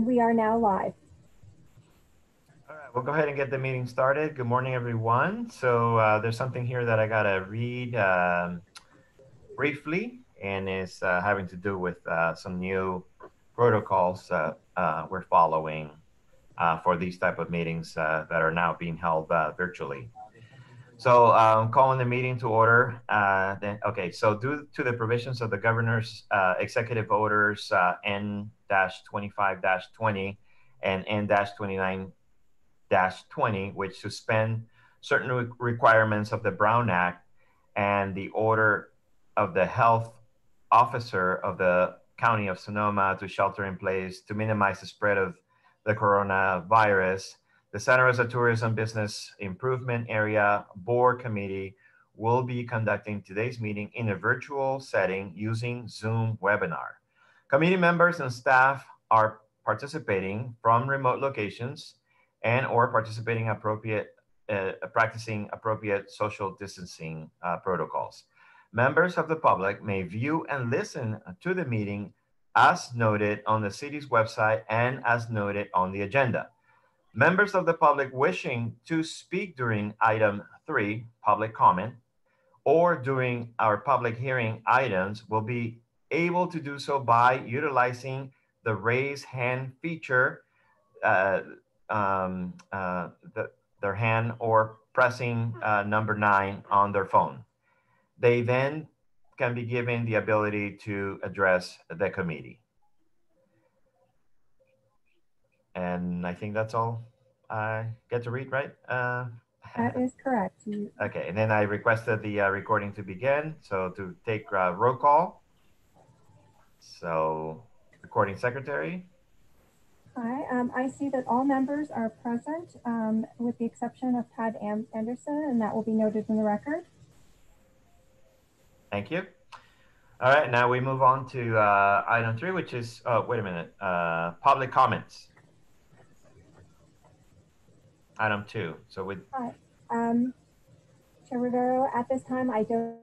And we are now live. All right, we'll go ahead and get the meeting started. Good morning, everyone. So there's something here that I gotta read briefly, and it's having to do with some new protocols we're following for these type of meetings that are now being held virtually. So calling the meeting to order. So due to the provisions of the governor's executive orders N-25-20 and N-29-20, which suspend certain requirements of the Brown Act and the order of the health officer of the County of Sonoma to shelter in place to minimize the spread of the coronavirus. The Santa Rosa Tourism Business Improvement Area Board Committee will be conducting today's meeting in a virtual setting using Zoom webinar. Committee members and staff are participating from remote locations and or practicing appropriate social distancing protocols. Members of the public may view and listen to the meeting as noted on the city's website and as noted on the agenda. Members of the public wishing to speak during item 3, public comment, or during our public hearing items will be able to do so by utilizing the raise hand feature, uh, their hand, or pressing number 9 on their phone. They then can be given the ability to address the committee. And I think that's all I get to read, right? That is correct. Okay, and then I requested the recording to begin. So to take roll call. So recording secretary. Hi, I see that all members are present with the exception of Pat Anderson, and that will be noted in the record. Thank you. All right, now we move on to item 3, which is, wait a minute, public comments. Item 2. So with Hi, Chair Rivero, at this time, I don't.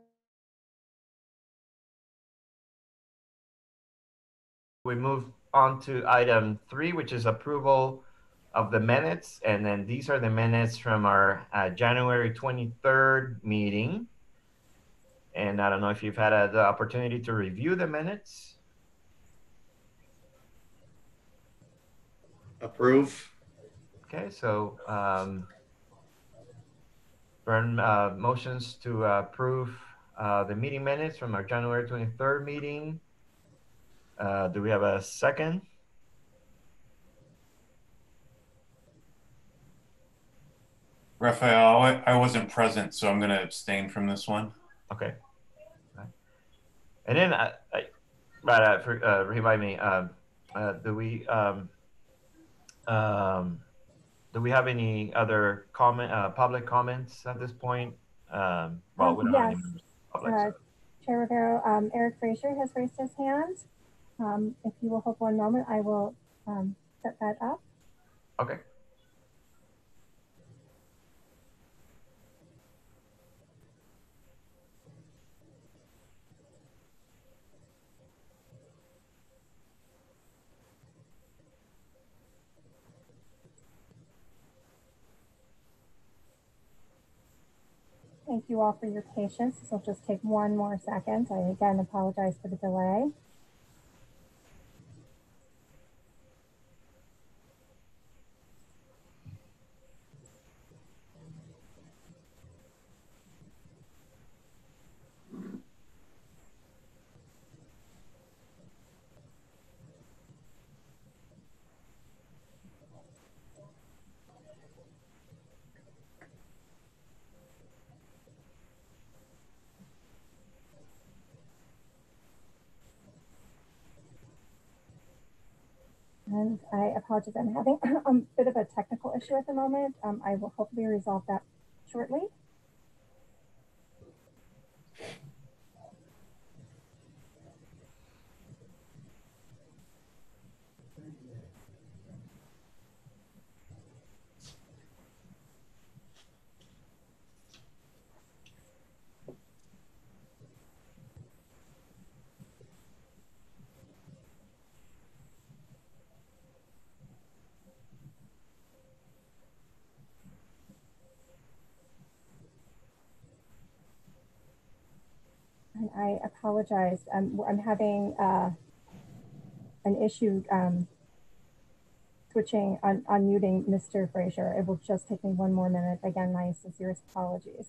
we move on to item 3, which is approval of the minutes. And then these are the minutes from our January 23rd meeting. And I don't know if you've had the opportunity to review the minutes. Approve. Okay, so burn motions to approve the meeting minutes from our January 23rd meeting. Do we have a second? Raphael, I wasn't present, so I'm going to abstain from this one. Okay. Right. And then, remind me, do we have any other public comments at this point? Well, we don't have any members of the public. Chair Rivero, Eric Frazier has raised his hand. If you will hold one moment, I will set that up. Okay. Thank you all for your patience. This will just take one more second. I again apologize for the delay. And I apologize, I'm having a bit of a technical issue at the moment. I will hopefully resolve that shortly. I apologize. I'm having an issue switching, unmuting Mr. Frazier. It will just take me one more minute. Again, my sincerest apologies.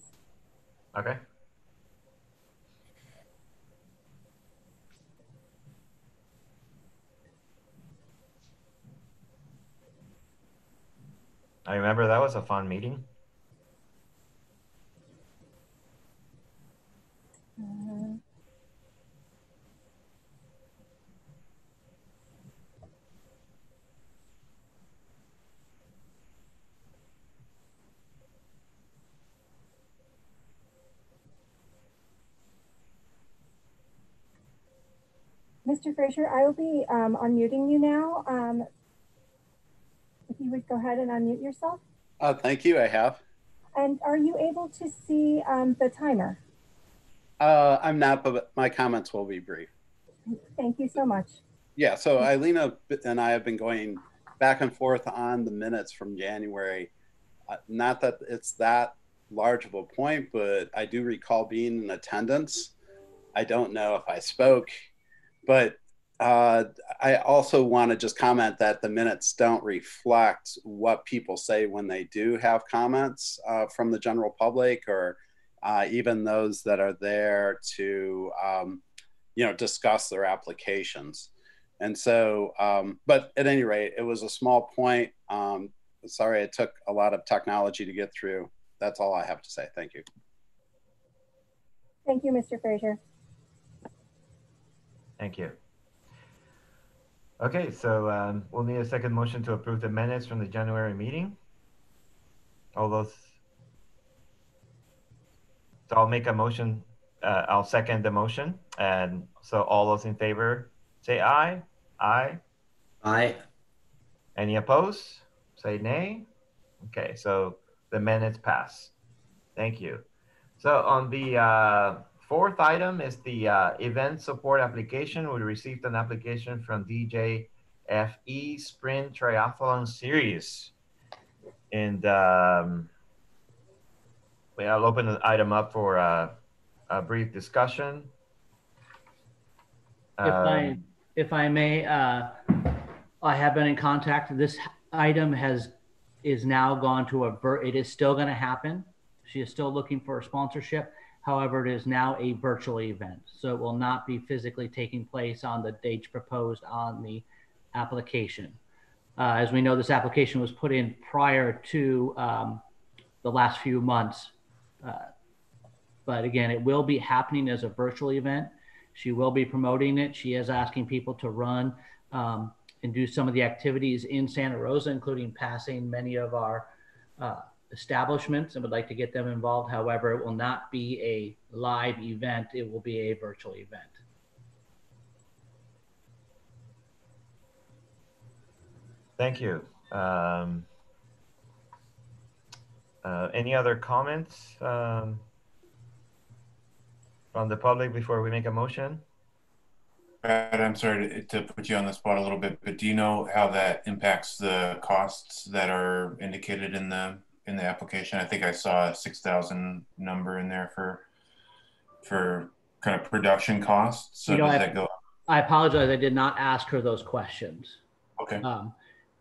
Okay. I remember that was a fun meeting. Mr. Frazier, I will be unmuting you now. If you would go ahead and unmute yourself. Thank you, I have. And are you able to see the timer? I'm not, but my comments will be brief. Thank you so much. Yeah, so Eileen and I have been going back and forth on the minutes from January. Not that it's that large of a point, but I do recall being in attendance. I don't know if I spoke, but I also want to just comment that the minutes don't reflect what people say when they do have comments from the general public, or even those that are there to discuss their applications. And so, but at any rate, it was a small point. Sorry, it took a lot of technology to get through. That's all I have to say. Thank you. Thank you, Mr. Frazier. Thank you. Okay, so we'll need a second motion to approve the minutes from the January meeting. All those. So I'll make a motion. I'll second the motion. And so all those in favor say aye. Aye. Aye. Any opposed? Say nay. Okay, so the minutes pass. Thank you. So on the fourth item is the event support application. We received an application from DJFE Sprint Triathlon Series. And I'll open the item up for a brief discussion. If I may, I have been in contact. This item is now gone to it is still going to happen. She is still looking for a sponsorship. However, it is now a virtual event. So it will not be physically taking place on the dates proposed on the application. As we know, this application was put in prior to the last few months. But again, it will be happening as a virtual event. She will be promoting it. She is asking people to run and do some of the activities in Santa Rosa, including passing many of our establishments, and would like to get them involved. However, it will not be a live event. It will be a virtual event. Thank you. Any other comments from the public before we make a motion? Brad, I'm sorry to put you on the spot a little bit, but do you know how that impacts the costs that are indicated in the application? I think I saw a 6,000 number in there for kind of production costs. So does that go up? I apologize. I did not ask her those questions. Okay.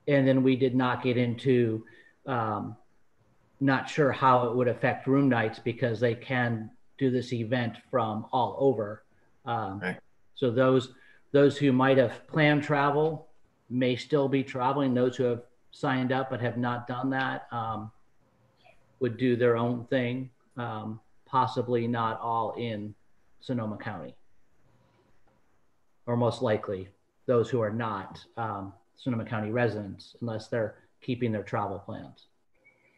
And then we did not get into not sure how it would affect room nights, because they can do this event from all over. Right. So those who might have planned travel may still be traveling. Those who have signed up but have not done that would do their own thing, possibly not all in Sonoma County, or most likely those who are not Sonoma County residents, unless they're keeping their travel plans.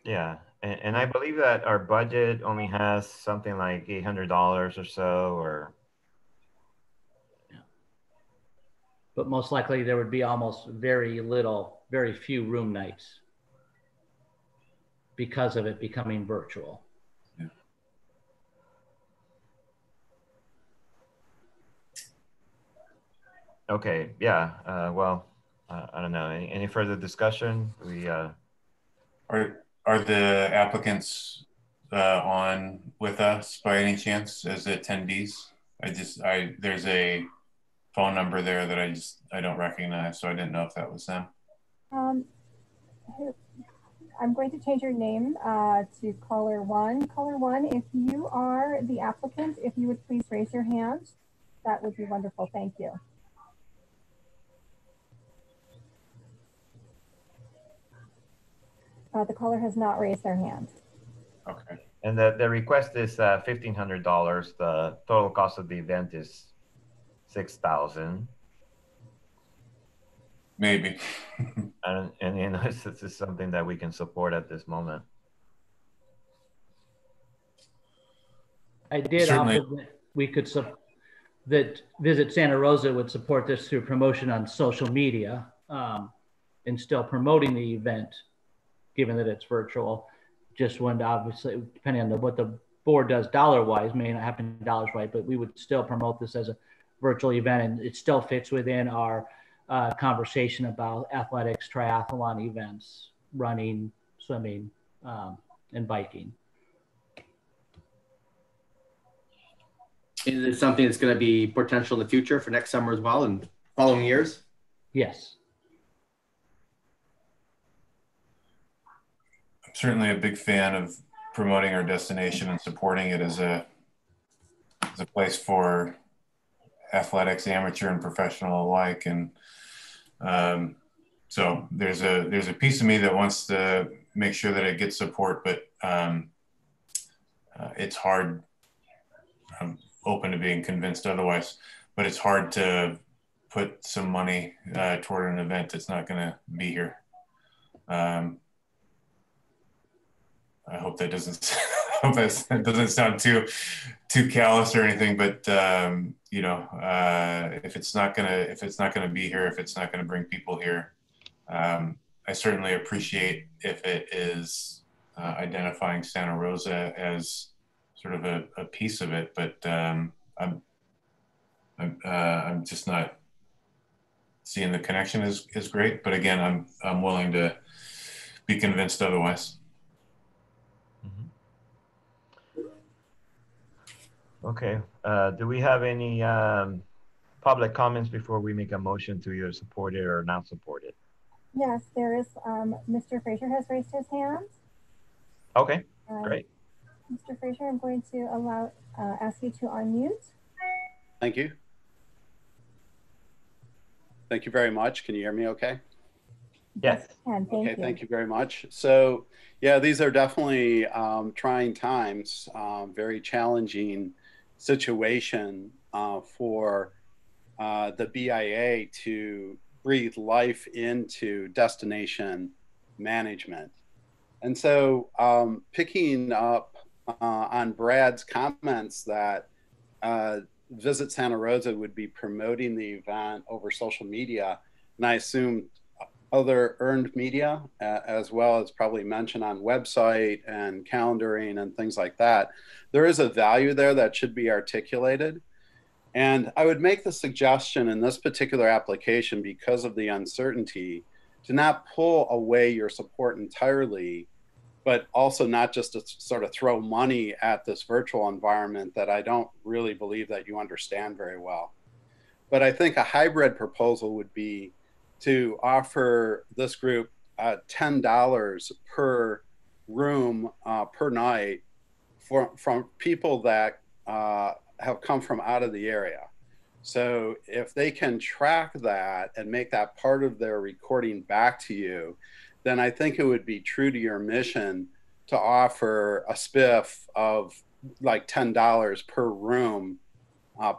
Yeah, and I believe that our budget only has something like $800 or so, or. Yeah. But most likely there would be almost very few room nights because of it becoming virtual. Yeah. Okay, yeah, well, I don't know. Any further discussion? Are the applicants on with us by any chance as attendees? There's a phone number there that I don't recognize, so I didn't know if that was them. Um, I'm going to change your name to caller one. Caller one, if you are the applicant, if you would please raise your hand, that would be wonderful. Thank you. The caller has not raised their hand. Okay. And the request is $1,500. The total cost of the event is $6,000. Maybe. And you know, this is something that we can support at this moment. I did Certainly. offer that we could that Visit Santa Rosa would support this through promotion on social media, and still promoting the event, given that it's virtual. Just when obviously, depending on what the board does dollar-wise, may not happen dollars-wise, but we would still promote this as a virtual event, and it still fits within our conversation about athletics, triathlon events, running, swimming, and biking. Is it something that's going to be potential in the future for next summer as well and following years? Yes. I'm certainly a big fan of promoting our destination and supporting it as a place for athletics, amateur and professional alike. And so there's a piece of me that wants to make sure that it gets support, but it's hard. I'm open to being convinced otherwise, but it's hard to put some money toward an event that's not going to be here. I hope that doesn't doesn't sound too callous or anything, but you know, if it's not gonna be here, if it's not gonna bring people here, I certainly appreciate if it is identifying Santa Rosa as sort of a piece of it, but I'm just not seeing the connection is great. But again, I'm willing to be convinced otherwise. Okay. Do we have any public comments before we make a motion to either support it or not support it? Yes, there is. Mr. Fraser has raised his hand. Okay, great. Mr. Fraser, I'm going to ask you to unmute. Thank you. Thank you very much. Can you hear me okay? Yes. Thank okay, you. thank you very much. So yeah, these are definitely trying times, very challenging situation for the BIA to breathe life into destination management. And so picking up on Brad's comments that Visit Santa Rosa would be promoting the event over social media, and I assume other earned media, as well as probably mentioned on website and calendaring and things like that. There is a value there that should be articulated. And I would make the suggestion in this particular application, because of the uncertainty, to not pull away your support entirely, but also not just to sort of throw money at this virtual environment that I don't really believe that you understand very well. But I think a hybrid proposal would be to offer this group $10 per room per night from people that have come from out of the area. So if they can track that and make that part of their recording back to you, then I think it would be true to your mission to offer a spiff of like $10 per room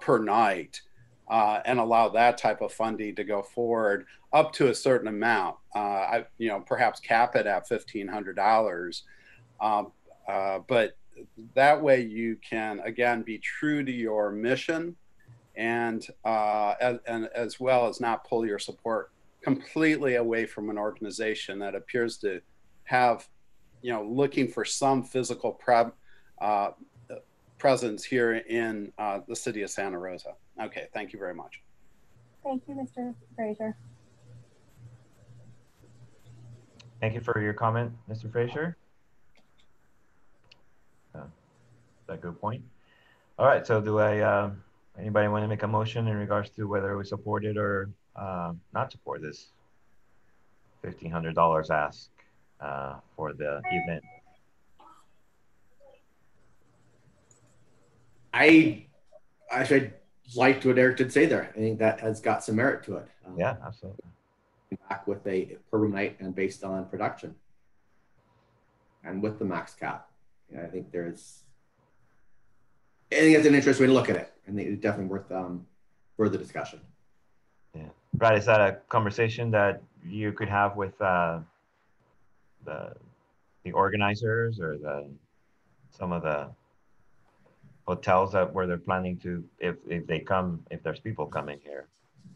per night. And allow that type of funding to go forward up to a certain amount. Perhaps cap it at $1,500. But that way you can, again, be true to your mission and as well as not pull your support completely away from an organization that appears to have, looking for some physical presence here in the city of Santa Rosa. Okay, thank you very much. Thank you, Mr. Fraser. Thank you for your comment, Mr. Fraser. That's a good point. All right, so do I Anybody want to make a motion in regards to whether we support it or not support this $1,500 ask for the event? I should like what Eric did say there. I think that has got some merit to it. Yeah, absolutely. Back with a per room night and based on production, and with the max cap. I think that's an interesting way to look at it. I think it's definitely worth further discussion. Yeah, Brad, is that a conversation that you could have with the organizers or some of the hotels where they're planning to, if they come, if there's people coming here?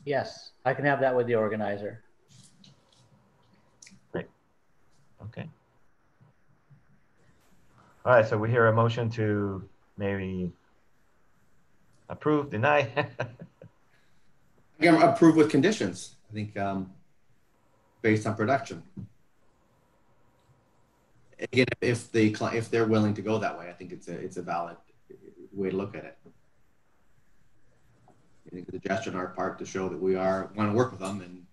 Yes, I can have that with the organizer. Great. Okay. All right, so we hear a motion to maybe approve, deny. Again, approve with conditions. I think based on production. Again, if they're willing to go that way, I think it's a valid way to look at it. I think it's a gesture on our part to show that we want to work with them, and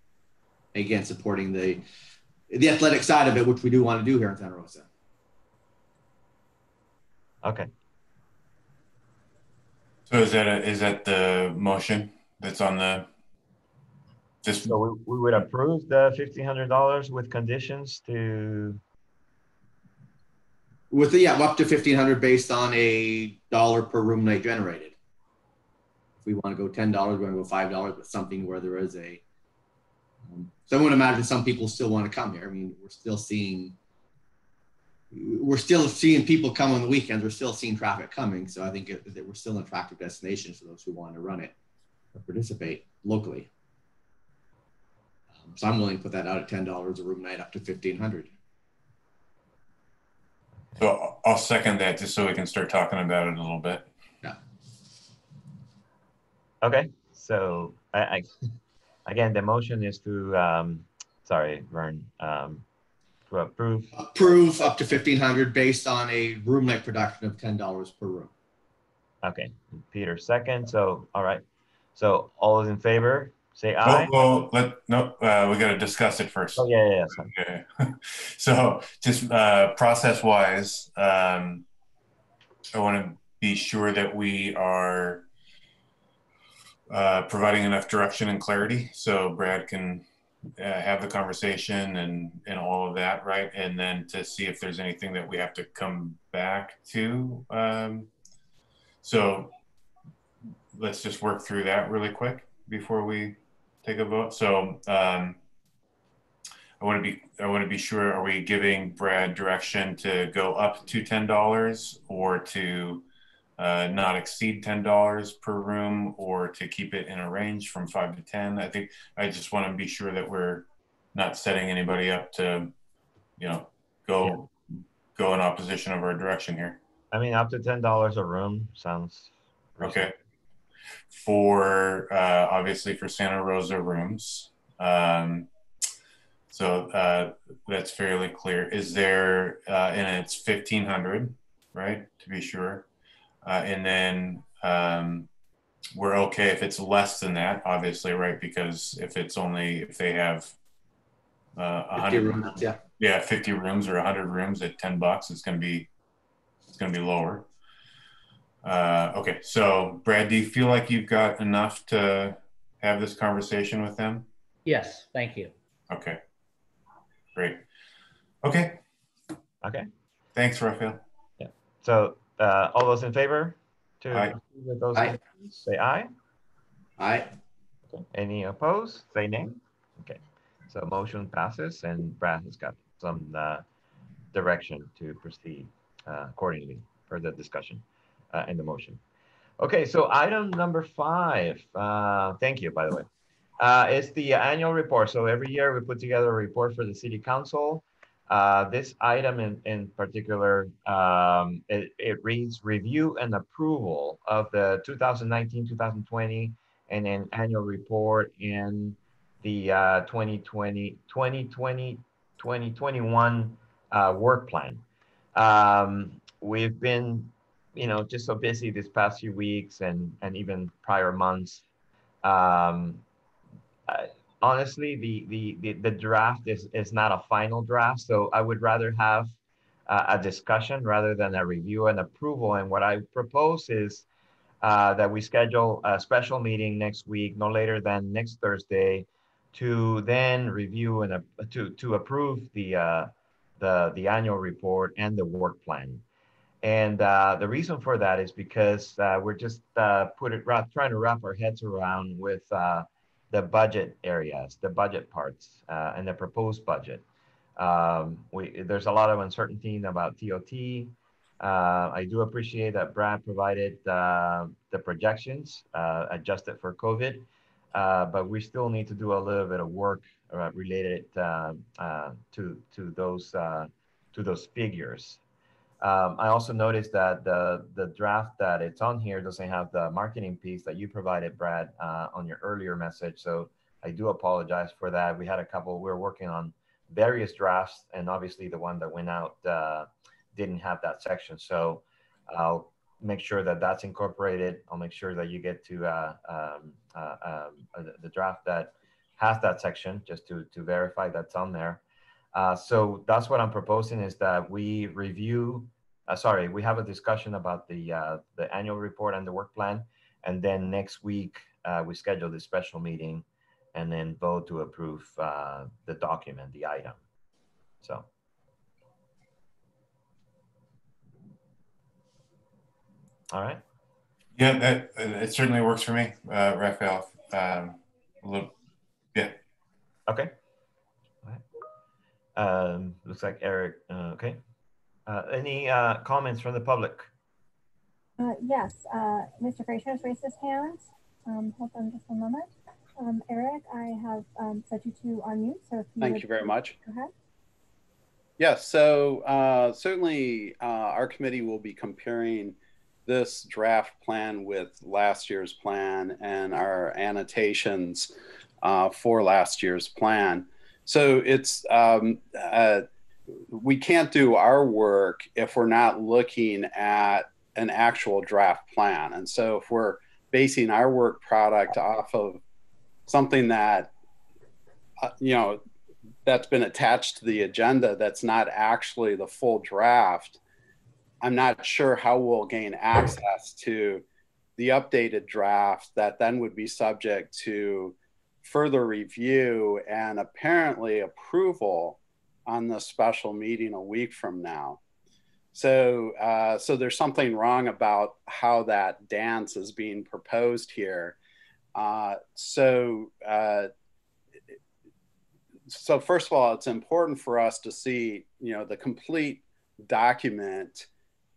again supporting the athletic side of it, which we do want to do here in Santa Rosa. Okay. So is that the motion that's on the? So we would approve the $1,500 with conditions to. With up to $1,500 based on a $1 per room night generated. If we want to go $10, we're going to go $5, but something where there is a. So I would imagine some people still want to come here. I mean, we're still seeing people come on the weekends. We're still seeing traffic coming. So I think that we're still an attractive destination for those who want to run it or participate locally. So I'm willing to put that out at $10 a room night up to $1,500. So I'll second that just so we can start talking about it a little bit. Yeah. Okay. So I again, the motion is to, sorry, Vern, to approve. Approve up to $1,500 based on a room night production of $10 per room. Okay. Peter, second. So, all right. So all those in favor, say aye. We got to discuss it first. Oh, yeah. Sorry. Okay. So just process-wise, I want to be sure that we are providing enough direction and clarity so Brad can have the conversation and all of that, right? And then to see if there's anything that we have to come back to. So let's just work through that really quick before we take a vote. So I want to be sure, are we giving Brad direction to go up to $10 or to not exceed $10 per room, or to keep it in a range from 5 to 10? I think I just want to be sure that we're not setting anybody up to, go in opposition of our direction here. I mean, up to $10 a room sounds reasonable. Okay. For obviously for Santa Rosa rooms, so that's fairly clear. Is there and it's 1,500, right? To be sure. And then we're okay if it's less than that, obviously, right? Because if they have 100 rooms, 50 rooms or 100 rooms at $10, it's going to be lower. Okay, so Brad, do you feel like you've got enough to have this conversation with them? Yes, thank you. Okay, great. Okay. Thanks, Raphael. Yeah. So all those in favor to aye. With those aye. Say aye. Aye. Okay. Any opposed? Say nay. Okay. So motion passes, and Brad has got some direction to proceed accordingly for the discussion and the motion. Okay, so item number 5. Thank you, by the way. It's the annual report. So every year we put together a report for the City Council. This item in particular, it reads review and approval of the 2019-2020 and an annual report in the 2020-2021 work plan. We've been just so busy this past few weeks and even prior months. Um, Honestly, the draft is not a final draft, so I would rather have a discussion rather than a review and approval. And what I propose is that we schedule a special meeting next week, no later than next Thursday, to then review and to approve the annual report and the work plan. And the reason for that is because we're just trying to wrap our heads around with the budget areas, the budget parts, and the proposed budget. There's a lot of uncertainty about TOT. I do appreciate that Brad provided the projections adjusted for COVID, but we still need to do a little bit of work related to those figures. I also noticed that the draft that it's on here doesn't have the marketing piece that you provided, Brad, on your earlier message. So I do apologize for that. We had a couple. We were working on various drafts, and obviously the one that went out didn't have that section. So I'll make sure that that's incorporated. I'll make sure that you get to the draft that has that section, just to verify that's on there. So that's what I'm proposing, is that we review, we have a discussion about the annual report and the work plan. And then next week, we schedule the special meeting and then vote to approve the document, the item. So. All right. Yeah, that it certainly works for me, Raphael. Yeah. Okay. Looks like Eric. Okay. Any comments from the public? Yes, Mr. Fraser has raised his hand. Hold on just a moment. Eric, I have set you to unmute. So if you Thank you very much. Go ahead. Yes, so certainly our committee will be comparing this draft plan with last year's plan and our annotations for last year's plan. So it's we can't do our work if we're not looking at an actual draft plan. And so if we're basing our work product off of something that that's been attached to the agenda that's not actually the full draft, I'm not sure how we'll gain access to the updated draft that then would be subject to further review and apparently approval on the special meeting a week from now. So, so there's something wrong about how that dance is being proposed here. So first of all, it's important for us to see, the complete document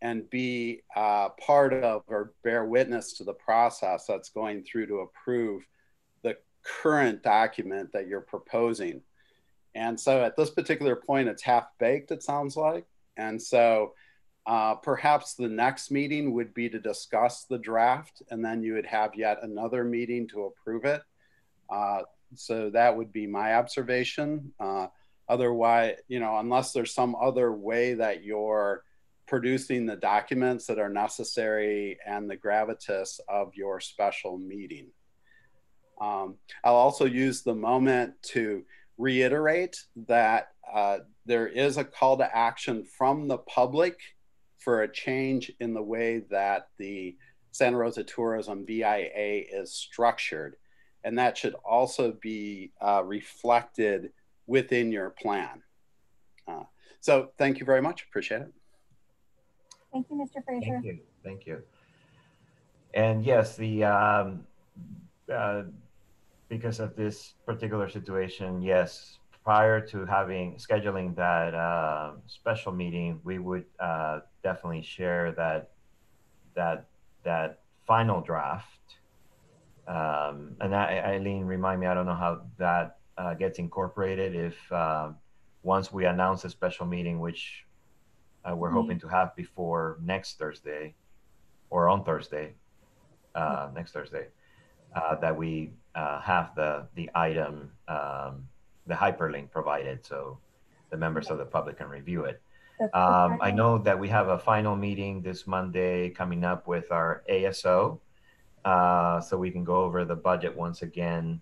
and be part of or bear witness to the process that's going through to approve the current document that you're proposing. And so at this particular point, it's half-baked, it sounds like. And so perhaps the next meeting would be to discuss the draft, and then you would have yet another meeting to approve it. So that would be my observation. Otherwise, unless there's some other way that you're producing the documents that are necessary and the gravitas of your special meeting. I'll also use the moment to reiterate that there is a call to action from the public for a change in the way that the Santa Rosa Tourism BIA is structured. And that should also be reflected within your plan. So thank you very much. Appreciate it. Thank you, Mr. Fraser. Thank you. Thank you. And yes, because of this particular situation, yes, prior to scheduling that special meeting, we would definitely share that final draft. And Eileen, remind me, I don't know how that gets incorporated if once we announce a special meeting, which we're hoping to have before next Thursday or on Thursday, next Thursday, that we have the item, the hyperlink provided, so the members of the public can review it. I know that we have a final meeting this Monday coming up with our ASO, so we can go over the budget once again.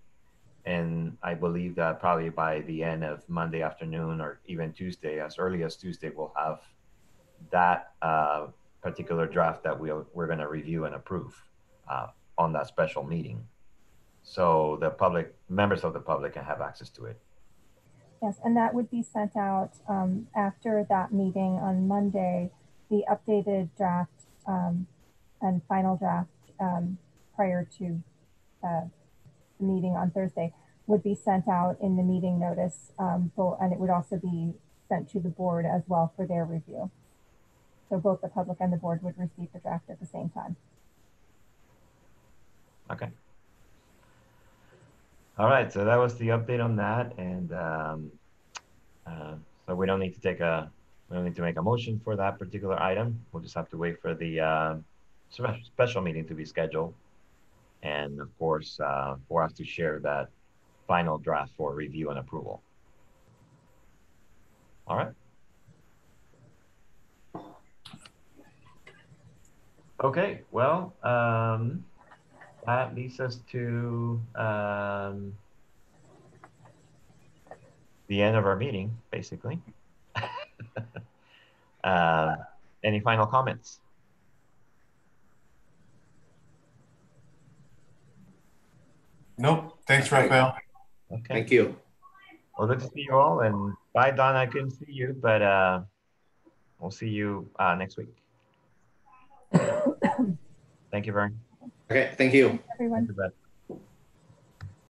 And I believe that probably by the end of Monday afternoon or even Tuesday, as early as Tuesday, we'll have that particular draft that we're going to review and approve on that special meeting. So the public, members of the public can have access to it. Yes, and that would be sent out after that meeting on Monday, the updated draft and final draft prior to the meeting on Thursday would be sent out in the meeting notice, and it would also be sent to the board as well for their review. So both the public and the board would receive the draft at the same time. Okay. All right, so that was the update on that, and so we don't need to make a motion for that particular item. We'll just have to wait for the special meeting to be scheduled, and of course, for us to share that final draft for review and approval. All right. Okay, well, that leads us to the end of our meeting, basically. Any final comments? Nope. Thanks, Rafael. Okay. Thank you. Well, good to see you all. And bye, Don. I couldn't see you, but we'll see you next week. Thank you, Vern. Okay, thank you. Everyone. Thank you, Beth.